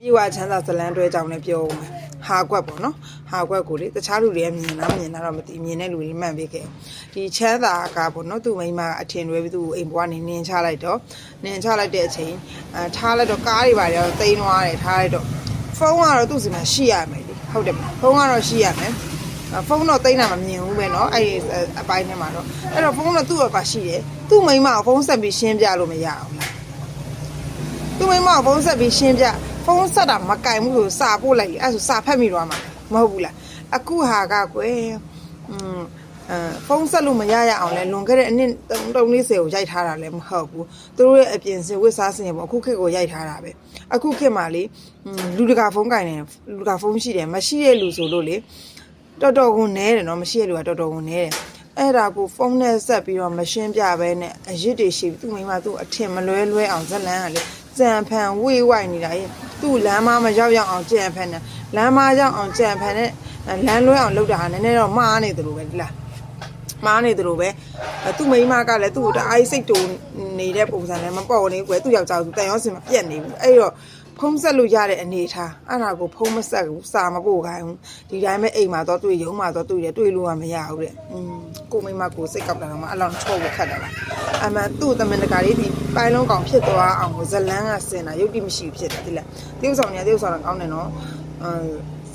ပြေဝချမ်းသာဇလန်းတွဲကြောင်းလည်းပြောဦးမယ်ဟာကွက်ပေါ့နော်ဟာကွက်ကိုလေတခြားလူတွေကမြင်လားမမြင်လားတော့မသိမြင်တဲ့လူတွေမှန်ပေးခဲ့ဒီချမ်းသာကပေါ့နော်သူ့မိန်းမအထင်လွဲပြီးသူ့အိမ်ဘွားနေနင်းချလိုက်တော့နင်းချလိုက်တဲ့အချိန်ထားလိုက်တော့ကားတွေပါတော့တိန်းသွားတယ်ထားလိုက်တော့ဖုန်းကတော့သူ့စီမှာရှိရမယ်လေဟုတ်တယ်ဖုန်းကတော့ရှိရမယ်ဖုန်းတော့တိန်းတာမမြင်ဘူးပဲเนาะအဲ့ဒီအပိုင်းထဲမှာတော့အဲ့တော့ဖုန်းတော့သူ့ဘက်ကရှိတယ်သူ့မိန်းမကိုဖုန်းဆက်ပြီးရှင်းပြလို့မရအောင်လားသူ့မိန်းမကိုဖုန်းဆက်ပြီးရှင်းပြဖုန်းဆက်တာမကင်ဘူးဆိုစာပို့လိုက်လေအဲ့ဆိုစာဖတ်မိတော့မှာမဟုတ်ဘူးလားအခုဟာကကွယ်ဖုန်းဆက်လို့မရအောင်လဲလွန်ခဲ့တဲ့အနှစ်340ကိုရိုက်ထားတာလည်းမဟုတ်ဘူးသူတို့ရဲ့အပြင်စင်ဝစ်စားစင်ပေါ့အခုခေတ်ကိုရိုက်ထားတာပဲအခုခေတ်မှာလေလူတကာဖုန်းကင်တယ်လူတကာဖုန်းရှိတယ်မရှိတဲ့လူဆိုလို့လေတော်တော်ကိုနဲတယ်နော်မရှိတဲ့လူကတော်တော်ကိုနဲတယ်အဲ့ဒါကိုဖုန်းနဲ့ဆက်ပြီးတော့မရှင်းပြဘဲနဲ့အရစ်တွေရှိသူ့မိန်းမသူ့အထင်မလွဲအောင်ဇလန်းကလေကြံဖန်ဝေးဝိုက်နေတာရဲ့သူ့လမ်းမမရောက်အောင်ကြံဖန်နဲ့လမ်းမရောက်အောင်ကြံဖန်နဲ့လမ်းလွဲအောင်လုပ်တာဟာနည်းနည်းတော့မှားနေသလိုပဲဒီလားမားနေသလိုပဲသူ့မိန်းမကလည်းသူ့ကိုတအားစိတ်တူနေတဲ့ပုံစံနဲ့မပေါ်နေကွယ်သူ့ယောက်ျားသူတန်ရောစင်မပြတ်နေဘူးအဲ့တော့ဖုံးဆက်လို့ရတဲ့အနေထားအဲ့ဒါကိုဖုံးမဆက်ဘူးစာမပို့ခိုင်းဘူးဒီတိုင်းပဲအိမ်မှာတော့တွေ့ရုံမှာတော့တွေ့လို့ကမရဘူးတဲ့ကိုမိန်းမကိုစိတ်ကောက်တာတော့မှအဲ့လောက်ချော့ဖို့ခတ်တာလားအမှန်သူ့တမန်တကာလေးဒီပိုင်းလုံးကောင်ဖြစ်သွားအောင်ကိုဇလန်းကစင်တာရုပ်တိမရှိဖြစ်တယ်ဒီလားတရုပ်ဆောင်တော့ကောင်းတယ်နော်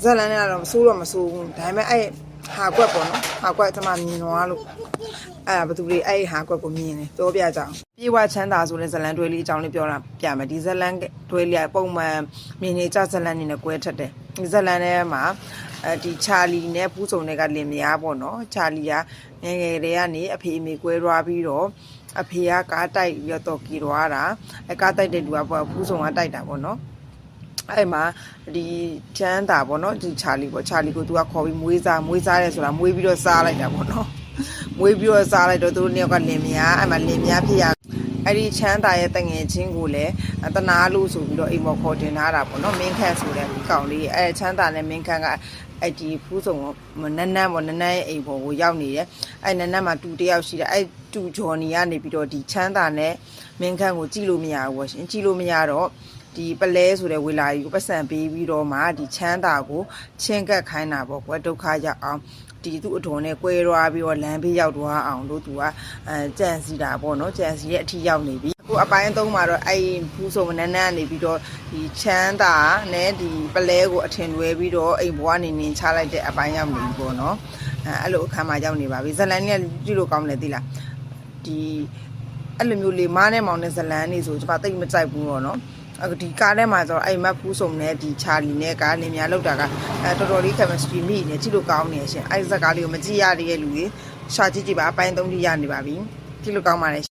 ဇလန်းနဲ့တော့မဆိုးတော့မဆိုးဘူးဒါပေမဲ့အဲ့ဟာကွက်ပေါ့နော်ဟာကွက်ကျွန်မမြင်သွားလို့အဲ့ဘာသူလေးအဲ့ဟာကွက်ကိုမြင်တယ်ပြောပြကြအောင်ပြေဝချမ်းသာဆိုတဲ့ဇလန်တွဲလေးအကြောင်းလေးပြောတာပြမယ်ဒီဇလန်တွဲလေးကပုံမှန်မြင်နေကြဇလန်နေနဲ့ကွဲထက်တယ်ဒီဇလန်ထဲမှာဒီချာလီနဲ့ပူးစုံတွေကလင်မယားပေါ့နော်ချာလီကငယ်ငယ်တွေကနေအဖေအမေကွဲသွားပြီးတော့အဖေကကားတိုက်ပြီးတော့ကီသွားတာကားတိုက်တဲ့လူကပူးစုံကတိုက်တာပေါ့နော်အဲ့မှာဒီချမ်းသာပေါ့နော်ဒီချာလီပေါ့ချာလီကိုသူကခေါ်ပြီးမွေးစားရဲဆိုတာမွေးပြီးတော့စားလိုက်တာပေါ့နော်မွေးပြီးတော့စားလိုက်တော့သူတို့နှစ်ယောက်ကလင်မယားအဲ့မှာလင်မယားဖြစ်ရအဲ့ဒီချမ်းသာရဲ့တငယ်ချင်းကိုလည်းတနာလို့ဆိုပြီးတော့အိမ်မော်ခေါ်တင်ထားတာပေါ့နော်မင်းခန့်ဆိုတဲ့ဒီကောင်လေးအဲ့ချမ်းသာနဲ့မင်းခန့်ကအဲ့ဒီဖူးစုံနန်းပေါ့နန်းရဲ့အိမ်ပေါ်ကိုရောက်နေတယ်အဲ့နန်းမှာတူတယောက်ရှိတယ်အဲ့တူဂျော်နီကနေပြီးတော့ဒီချမ်းသာနဲ့မင်းခန့်ကိုကြည့်လို့မရဘူးပေါ့ရှင်ကြည့်လို့မရတော့ဒီပလဲဆိုတဲ့ဝေလာကြီးကိုပတ်စံပေးပြီးတော့မှဒီချမ်းသာကိုချင်းကပ်ခိုင်းတာပေါ့ကွယ်ဒုက္ခရောက်အောင်ဒီသူ့အတော်နဲ့ကွဲသွားပြီးတော့လမ်းဘေးရောက်သွားအောင်လို့သူကကြံစီတာပေါ့နော်ကြံစီရဲ့အထီရောက်နေပြီအခုအပိုင်း3မှာတော့အဲ့ဘူးစုံနန်းကနေပြီးတော့ဒီချမ်းသာနဲ့ဒီပလဲကိုအထင်လွဲပြီးတော့အိမ်ဘွားနေနေချလိုက်တဲ့အပိုင်းရောက်နေပြီပေါ့နော်အဲ့လိုအခါမှရောက်နေပါပြီဇလန်နဲ့ကြည့်လို့ကောင်းတယ်သိလားဒီအဲ့လိုမျိုးလေးမားနဲ့မောင်နဲ့ဇလန်နေဆိုကျွန်မတိတ်မကြိုက်ဘူးတော့နော်ဒီကားထဲမှာဆိုတော့အဲ့မတ်ဖူးစုံနဲ့ဒီချာလီနဲ့ကားလင်များလောက်တာကတော်တော်လေး chemistry မိနေကြည့်လို့ကောင်းနေရှင်အဲ့ဇက်ကားလေးကိုမကြည့်ရတဲ့လူတွေရှာကြည့်ပါအပိုင်း3ကြီးရနေပါပြီကြည့်လို့ကောင်းပါလေ